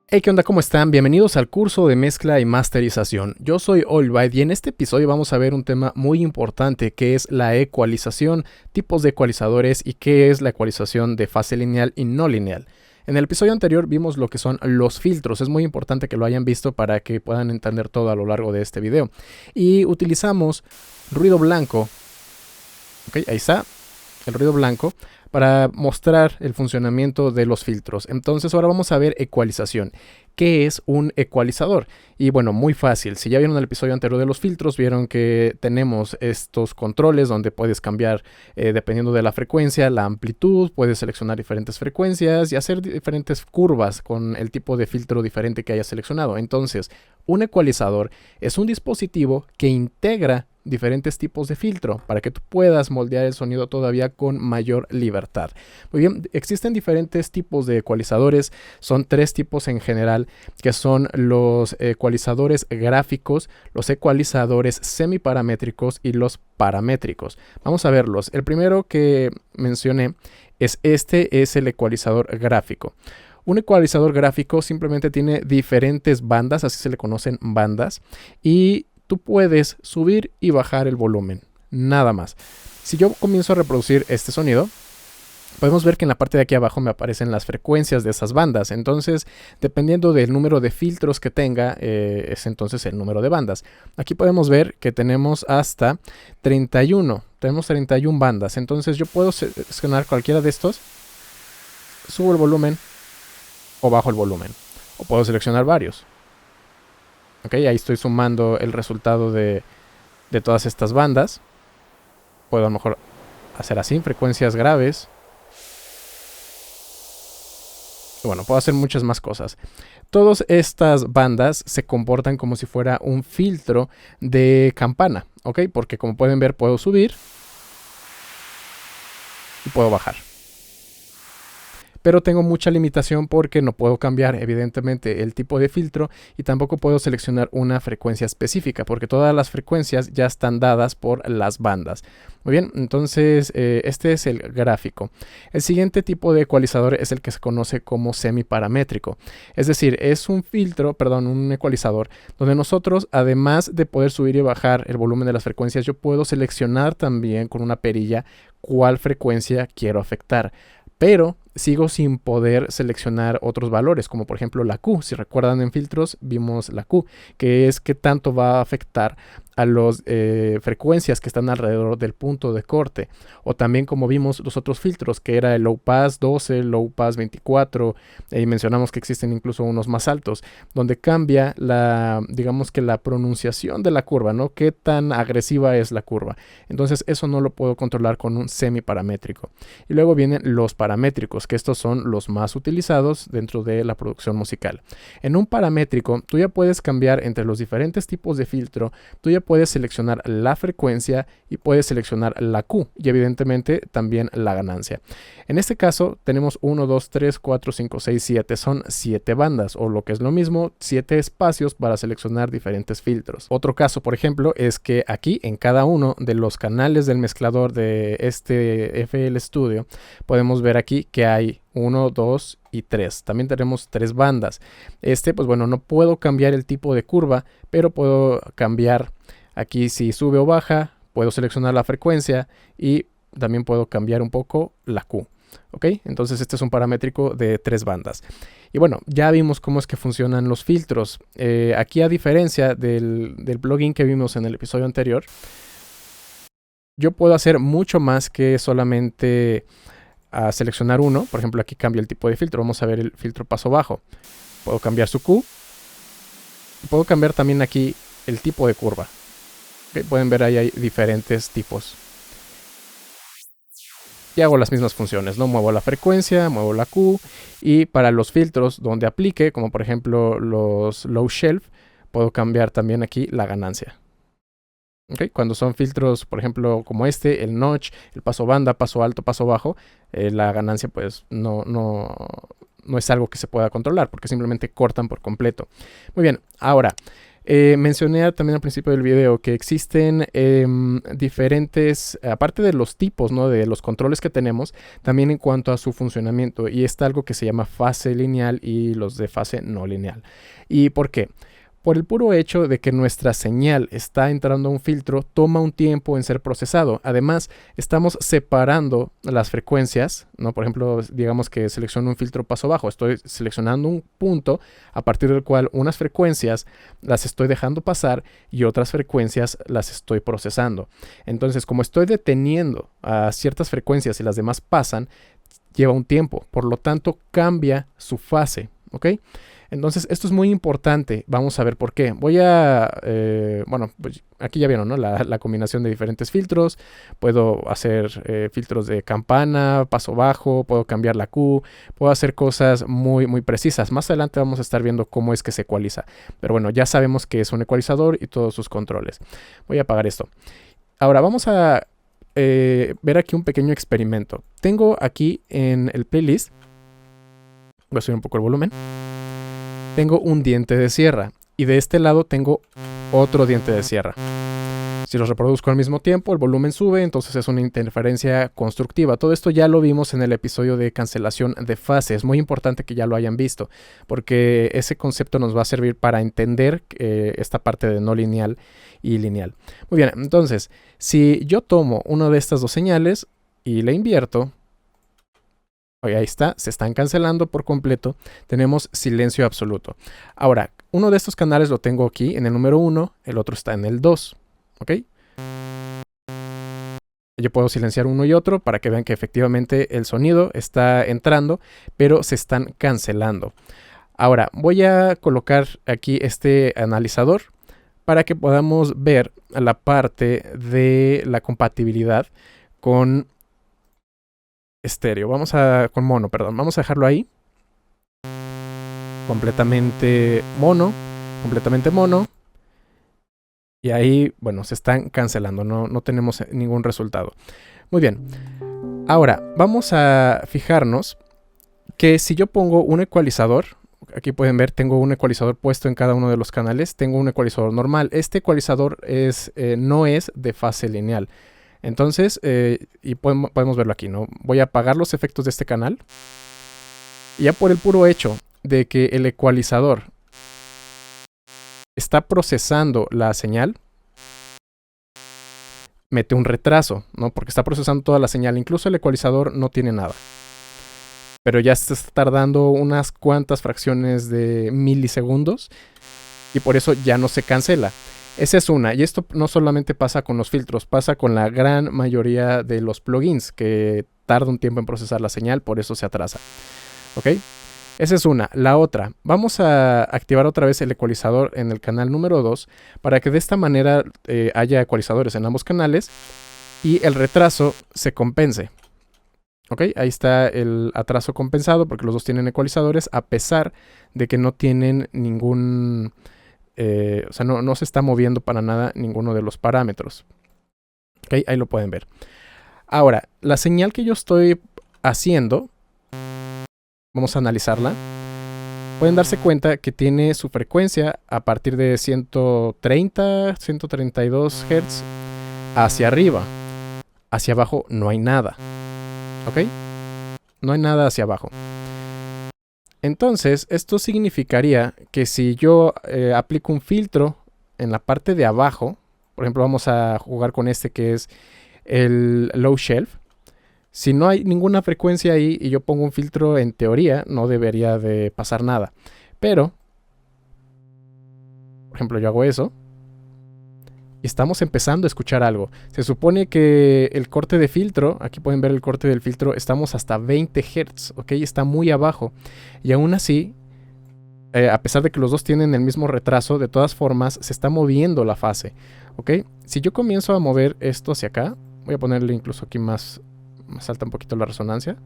Hey, ¿qué onda? ¿Cómo están? Bienvenidos al curso de mezcla y masterización. Yo soy Allbyte y en este episodio vamos a ver un tema muy importante que es la ecualización, tipos de ecualizadores y qué es la ecualización de fase lineal y no lineal. En el episodio anterior vimos lo que son los filtros. Es muy importante que lo hayan visto para que puedan entender todo a lo largo de este video. Y utilizamos ruido blanco. Ok, ahí está. El ruido blanco para mostrar el funcionamiento de los filtros. Entonces ahora vamos a ver ecualización. ¿Qué es un ecualizador? Y bueno, muy fácil. Si ya vieron el episodio anterior de los filtros, vieron que tenemos estos controles donde puedes cambiar dependiendo de la frecuencia, la amplitud, puedes seleccionar diferentes frecuencias y hacer diferentes curvas con el tipo de filtro diferente que hayas seleccionado. Entonces, un ecualizador es un dispositivo que integra diferentes tipos de filtro para que tú puedas moldear el sonido todavía con mayor libertad. Muy bien, existen diferentes tipos de ecualizadores, son tres tipos en general, que son los ecualizadores gráficos, los ecualizadores semiparamétricos y los paramétricos. Vamos a verlos. El primero que mencioné es el ecualizador gráfico. Un ecualizador gráfico simplemente tiene diferentes bandas, así se le conocen bandas, y tú puedes subir y bajar el volumen, nada más. Si yo comienzo a reproducir este sonido, podemos ver que en la parte de aquí abajo me aparecen las frecuencias de esas bandas. Entonces, dependiendo del número de filtros que tenga, es entonces el número de bandas. Aquí podemos ver que tenemos hasta 31. Tenemos 31 bandas. Entonces, yo puedo seleccionar cualquiera de estos. Subo el volumen o bajo el volumen. O puedo seleccionar varios. Ok, ahí estoy sumando el resultado de todas estas bandas. Puedo a lo mejor hacer así, frecuencias graves. Y bueno, puedo hacer muchas más cosas. Todas estas bandas se comportan como si fuera un filtro de campana, ¿ok? Porque como pueden ver, puedo subir y puedo bajar. Pero tengo mucha limitación porque no puedo cambiar evidentemente el tipo de filtro y tampoco puedo seleccionar una frecuencia específica porque todas las frecuencias ya están dadas por las bandas. Muy bien, entonces este es el gráfico. El siguiente tipo de ecualizador es el que se conoce como semiparamétrico. Es decir, es un ecualizador donde nosotros, además de poder subir y bajar el volumen de las frecuencias, yo puedo seleccionar también con una perilla cuál frecuencia quiero afectar. Pero sigo sin poder seleccionar otros valores, como por ejemplo la Q. Si recuerdan en filtros, vimos la Q, que es qué tanto va a afectar a las frecuencias que están alrededor del punto de corte. O también como vimos los otros filtros, que era el Low Pass 12, Low Pass 24, y mencionamos que existen incluso unos más altos, donde cambia digamos que la pronunciación de la curva, ¿no? Qué tan agresiva es la curva. Entonces eso no lo puedo controlar con un semiparamétrico. Y luego vienen los paramétricos, que estos son los más utilizados dentro de la producción musical. En un paramétrico, tú ya puedes cambiar entre los diferentes tipos de filtro, tú ya puedes seleccionar la frecuencia y puedes seleccionar la Q y evidentemente también la ganancia. En este caso tenemos 1, 2, 3, 4, 5, 6, 7. Son 7 bandas o lo que es lo mismo, 7 espacios para seleccionar diferentes filtros. Otro caso, por ejemplo, es que aquí en cada uno de los canales del mezclador de este FL Studio podemos ver aquí que hay 1, 2 y 3. También tenemos 3 bandas. Pues bueno, no puedo cambiar el tipo de curva, pero puedo cambiar aquí si sube o baja, puedo seleccionar la frecuencia y también puedo cambiar un poco la Q. ¿Ok? Entonces este es un paramétrico de 3 bandas. Y bueno, ya vimos cómo es que funcionan los filtros. Aquí a diferencia del plugin que vimos en el episodio anterior, yo puedo hacer mucho más que solamente seleccionar uno. Por ejemplo, aquí cambio el tipo de filtro. Vamos a ver el filtro paso bajo. Puedo cambiar su Q. Puedo cambiar también aquí el tipo de curva. ¿Okay? Pueden ver ahí hay diferentes tipos. Y hago las mismas funciones, ¿no? Muevo la frecuencia, muevo la Q. Y para los filtros donde aplique, como por ejemplo los low shelf, puedo cambiar también aquí la ganancia. Okay. Cuando son filtros, por ejemplo, como el notch, el paso banda, paso alto, paso bajo, la ganancia pues no es algo que se pueda controlar porque simplemente cortan por completo. Muy bien, ahora, Mencioné también al principio del video que existen diferentes, aparte de los tipos, ¿no? De los controles que tenemos, también en cuanto a su funcionamiento. Y está algo que se llama fase lineal y los de fase no lineal. ¿Y por qué? Por el puro hecho de que nuestra señal está entrando a un filtro, toma un tiempo en ser procesado. Además, estamos separando las frecuencias, ¿no? Por ejemplo, digamos que selecciono un filtro paso bajo. Estoy seleccionando un punto a partir del cual unas frecuencias las estoy dejando pasar y otras frecuencias las estoy procesando. Entonces, como estoy deteniendo a ciertas frecuencias y las demás pasan, lleva un tiempo. Por lo tanto, cambia su fase, ¿ok? Entonces, esto es muy importante. Vamos a ver por qué. Bueno, pues aquí ya vieron, ¿no? La combinación de diferentes filtros. Puedo hacer filtros de campana, paso bajo, puedo cambiar la Q, puedo hacer cosas muy, muy precisas. Más adelante vamos a estar viendo cómo es que se ecualiza. Pero bueno, ya sabemos que es un ecualizador y todos sus controles. Voy a apagar esto. Ahora vamos a ver aquí un pequeño experimento. Tengo aquí en el playlist, voy a subir un poco el volumen. Tengo un diente de sierra y de este lado tengo otro diente de sierra. Si los reproduzco al mismo tiempo, el volumen sube, entonces es una interferencia constructiva. Todo esto ya lo vimos en el episodio de cancelación de fase. Es muy importante que ya lo hayan visto, porque ese concepto nos va a servir para entender esta parte de no lineal y lineal. Muy bien, entonces, si yo tomo una de estas dos señales y la invierto, ahí está, se están cancelando por completo, tenemos silencio absoluto. Ahora, uno de estos canales lo tengo aquí en el número 1, el otro está en el 2, ¿ok? Yo puedo silenciar uno y otro para que vean que efectivamente el sonido está entrando, pero se están cancelando. Ahora, voy a colocar aquí este analizador para que podamos ver la parte de la compatibilidad con estéreo. Con mono, perdón. Vamos a dejarlo ahí. Completamente mono. Y ahí, bueno, se están cancelando. No tenemos ningún resultado. Muy bien. Ahora, vamos a fijarnos que si yo pongo un ecualizador, aquí pueden ver, tengo un ecualizador puesto en cada uno de los canales. Tengo un ecualizador normal. Este ecualizador no es de fase lineal. Entonces, y podemos verlo aquí, ¿no? Voy a apagar los efectos de este canal. Y ya por el puro hecho de que el ecualizador está procesando la señal, mete un retraso, ¿no? Porque está procesando toda la señal. Incluso el ecualizador no tiene nada. Pero ya se está tardando unas cuantas fracciones de milisegundos. Y por eso ya no se cancela. Esa es una, y esto no solamente pasa con los filtros, pasa con la gran mayoría de los plugins, que tarda un tiempo en procesar la señal, por eso se atrasa. ¿Ok? Esa es una. La otra, vamos a activar otra vez el ecualizador en el canal número 2, para que de esta manera haya ecualizadores en ambos canales y el retraso se compense. ¿Ok? Ahí está el atraso compensado, porque los dos tienen ecualizadores, a pesar de que no tienen ningún... o sea, no se está moviendo para nada ninguno de los parámetros. ¿Ok? Ahí lo pueden ver. Ahora, la señal que yo estoy haciendo, vamos a analizarla. Pueden darse cuenta que tiene su frecuencia a partir de 130, 132 Hz hacia arriba. Hacia abajo no hay nada. ¿Ok? No hay nada hacia abajo. Entonces, esto significaría que si yo aplico un filtro en la parte de abajo, por ejemplo, vamos a jugar con este que es el low shelf. Si no hay ninguna frecuencia ahí y yo pongo un filtro, en teoría no debería de pasar nada. Pero, por ejemplo, yo hago eso y estamos empezando a escuchar algo. Se supone que el corte de filtro, aquí pueden ver el corte del filtro, estamos hasta 20 Hz, ¿ok? Está muy abajo. Y aún así, a pesar de que los dos tienen el mismo retraso, de todas formas se está moviendo la fase, ¿ok? Si yo comienzo a mover esto hacia acá, voy a ponerle incluso aquí más alta un poquito la resonancia.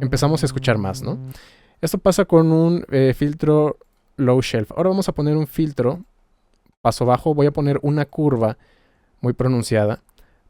Empezamos a escuchar más, ¿no? Esto pasa con un filtro low shelf. Ahora vamos a poner un filtro paso bajo. Voy a poner una curva muy pronunciada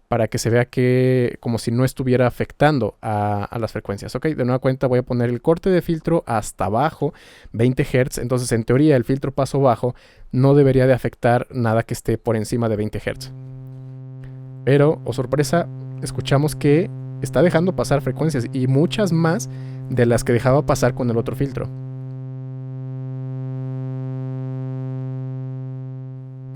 para que se vea que como si no estuviera afectando a las frecuencias. Ok, de nueva cuenta voy a poner el corte de filtro hasta abajo, 20 Hz. Entonces en teoría el filtro paso bajo no debería de afectar nada que esté por encima de 20 Hz. Pero, oh sorpresa, escuchamos que está dejando pasar frecuencias y muchas más de las que dejaba pasar con el otro filtro.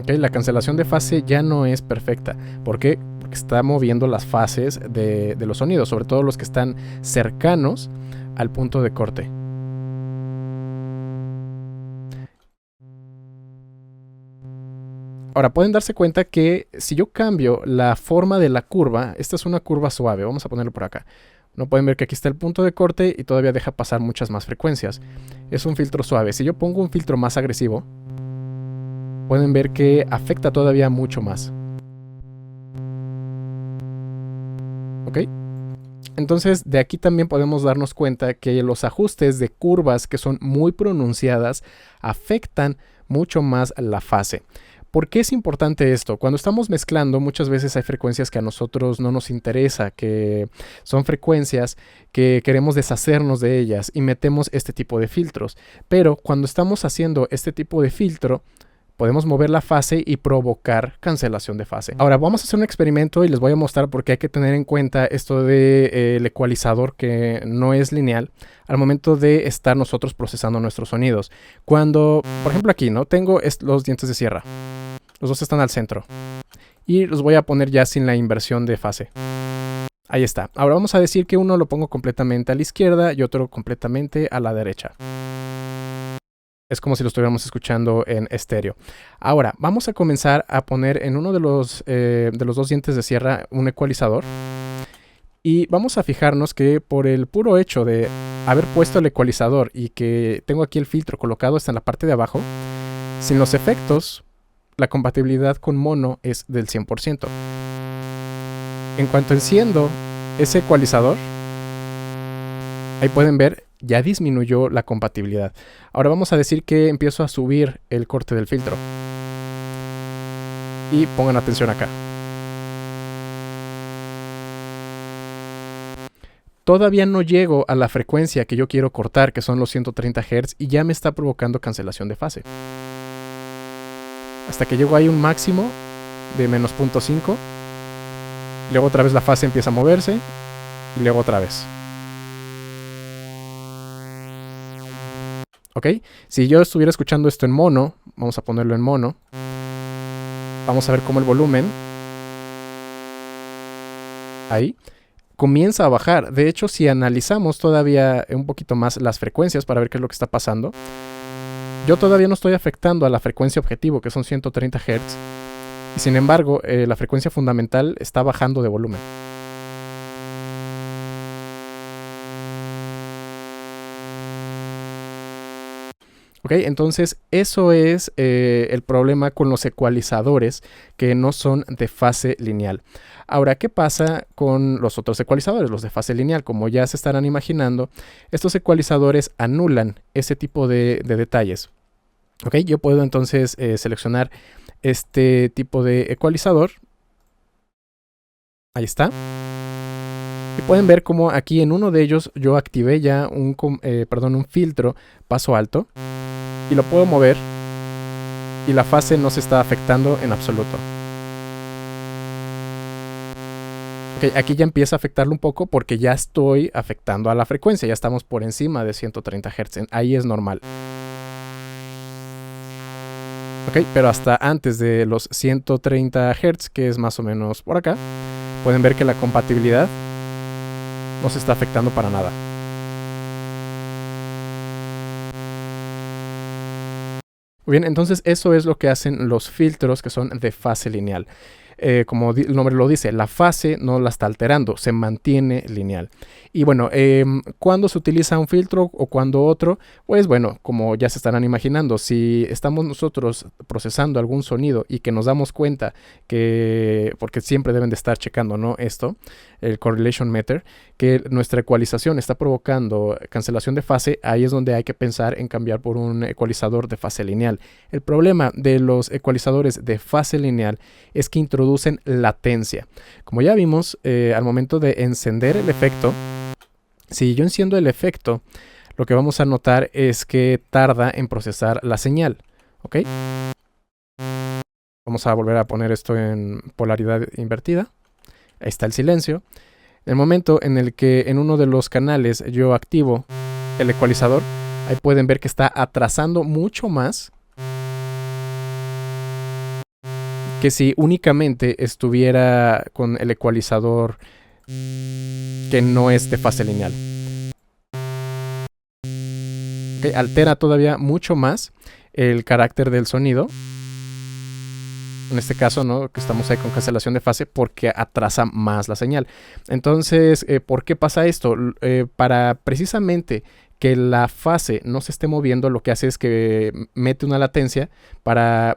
Ok, la cancelación de fase ya no es perfecta. ¿Por qué? Porque está moviendo las fases de los sonidos, sobre todo los que están cercanos al punto de corte. Ahora pueden darse cuenta que si yo cambio la forma de la curva, esta es una curva suave, vamos a ponerlo por acá. No pueden ver que aquí está el punto de corte y todavía deja pasar muchas más frecuencias. Es un filtro suave. Si yo pongo un filtro más agresivo, pueden ver que afecta todavía mucho más. ¿Ok? Entonces de aquí también podemos darnos cuenta que los ajustes de curvas que son muy pronunciadas afectan mucho más la fase. ¿Por qué es importante esto? Cuando estamos mezclando, muchas veces hay frecuencias que a nosotros no nos interesa, que son frecuencias que queremos deshacernos de ellas y metemos este tipo de filtros. Pero cuando estamos haciendo este tipo de filtro, podemos mover la fase y provocar cancelación de fase. Ahora vamos a hacer un experimento y les voy a mostrar por qué hay que tener en cuenta esto del ecualizador que no es lineal al momento de estar nosotros procesando nuestros sonidos. Cuando, por ejemplo aquí, ¿no? Tengo los dientes de sierra. Los dos están al centro. Y los voy a poner ya sin la inversión de fase. Ahí está. Ahora vamos a decir que uno lo pongo completamente a la izquierda y otro completamente a la derecha. Es como si lo estuviéramos escuchando en estéreo. Ahora, vamos a comenzar a poner en uno de los dos dientes de sierra un ecualizador. Y vamos a fijarnos que por el puro hecho de haber puesto el ecualizador y que tengo aquí el filtro colocado está en la parte de abajo, sin los efectos, la compatibilidad con mono es del 100%. En cuanto enciendo ese ecualizador, ahí pueden ver, ya disminuyó la compatibilidad. Ahora vamos a decir que empiezo a subir el corte del filtro. Y pongan atención acá. Todavía no llego a la frecuencia que yo quiero cortar, que son los 130 Hz, y ya me está provocando cancelación de fase. Hasta que llego ahí un máximo de menos 0.5. Luego otra vez la fase empieza a moverse. Y luego otra vez. ¿Ok? Si yo estuviera escuchando esto en mono, vamos a ponerlo en mono. Vamos a ver cómo el volumen, ahí, comienza a bajar. De hecho, si analizamos todavía un poquito más las frecuencias para ver qué es lo que está pasando, yo todavía no estoy afectando a la frecuencia objetivo, que son 130 Hz. Y sin embargo, la frecuencia fundamental está bajando de volumen. ¿Ok? Entonces eso es el problema con los ecualizadores que no son de fase lineal. Ahora, ¿qué pasa con los otros ecualizadores, los de fase lineal? Como ya se estarán imaginando, estos ecualizadores anulan ese tipo de detalles. ¿Ok? Yo puedo entonces seleccionar este tipo de ecualizador. Ahí está. Y pueden ver como aquí en uno de ellos yo activé ya un filtro paso alto. Y lo puedo mover y la fase no se está afectando en absoluto. Okay, aquí ya empieza a afectarlo un poco porque ya estoy afectando a la frecuencia. Ya estamos por encima de 130 Hz. Ahí es normal. Ok, pero hasta antes de los 130 Hz, que es más o menos por acá, pueden ver que la compatibilidad no se está afectando para nada. Muy bien, entonces eso es lo que hacen los filtros que son de fase lineal. Como el nombre lo dice, la fase no la está alterando, se mantiene lineal. Y bueno, ¿cuándo se utiliza un filtro o cuándo otro? Pues bueno, como ya se estarán imaginando, si estamos nosotros procesando algún sonido y que nos damos cuenta que, porque siempre deben de estar checando, ¿no? Esto, el correlation meter, que nuestra ecualización está provocando cancelación de fase, ahí es donde hay que pensar en cambiar por un ecualizador de fase lineal. El problema de los ecualizadores de fase lineal es que introducen introducen latencia. Como ya vimos, al momento de encender el efecto, si yo enciendo el efecto, lo que vamos a notar es que tarda en procesar la señal, ¿ok? Vamos a volver a poner esto en polaridad invertida. Ahí está el silencio. El momento en el que en uno de los canales yo activo el ecualizador, ahí pueden ver que está atrasando mucho más que si únicamente estuviera con el ecualizador que no es de fase lineal. Okay, altera todavía mucho más el carácter del sonido. En este caso, ¿no? Que estamos ahí con cancelación de fase porque atrasa más la señal. Entonces, ¿por qué pasa esto? Para precisamente que la fase no se esté moviendo, lo que hace es que mete una latencia para,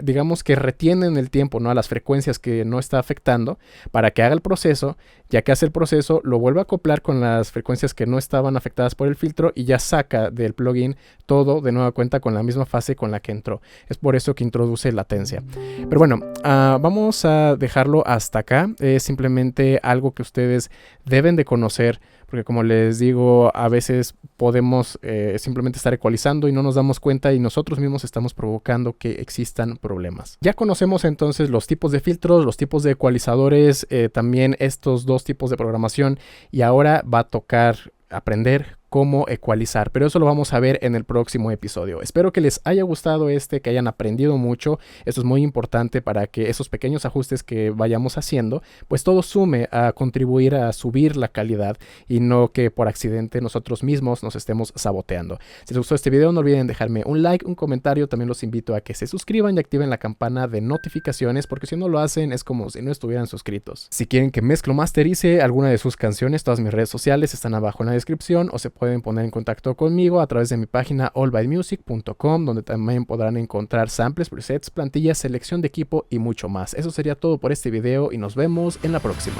digamos que retiene en el tiempo, ¿no? A las frecuencias que no está afectando para que haga el proceso. Ya que hace el proceso, lo vuelve a acoplar con las frecuencias que no estaban afectadas por el filtro y ya saca del plugin todo de nueva cuenta con la misma fase con la que entró. Es por eso que introduce latencia. Pero bueno, vamos a dejarlo hasta acá. Es simplemente algo que ustedes deben de conocer, porque como les digo, a veces podemos simplemente estar ecualizando y no nos damos cuenta y nosotros mismos estamos provocando que existan problemas. Ya conocemos entonces los tipos de filtros, los tipos de ecualizadores, también estos dos tipos de programación, y ahora va a tocar aprender cómo ecualizar, pero eso lo vamos a ver en el próximo episodio. Espero que les haya gustado que hayan aprendido mucho. Esto es muy importante para que esos pequeños ajustes que vayamos haciendo, pues todo sume a contribuir a subir la calidad y no que por accidente nosotros mismos nos estemos saboteando. Si les gustó este video, no olviden dejarme un like, un comentario. También los invito a que se suscriban y activen la campana de notificaciones, porque si no lo hacen es como si no estuvieran suscritos. Si quieren que mezclo masterice alguna de sus canciones, todas mis redes sociales están abajo en la descripción, o se pueden poner en contacto conmigo a través de mi página allbymusic.com, donde también podrán encontrar samples, presets, plantillas, selección de equipo y mucho más. Eso sería todo por este video y nos vemos en la próxima.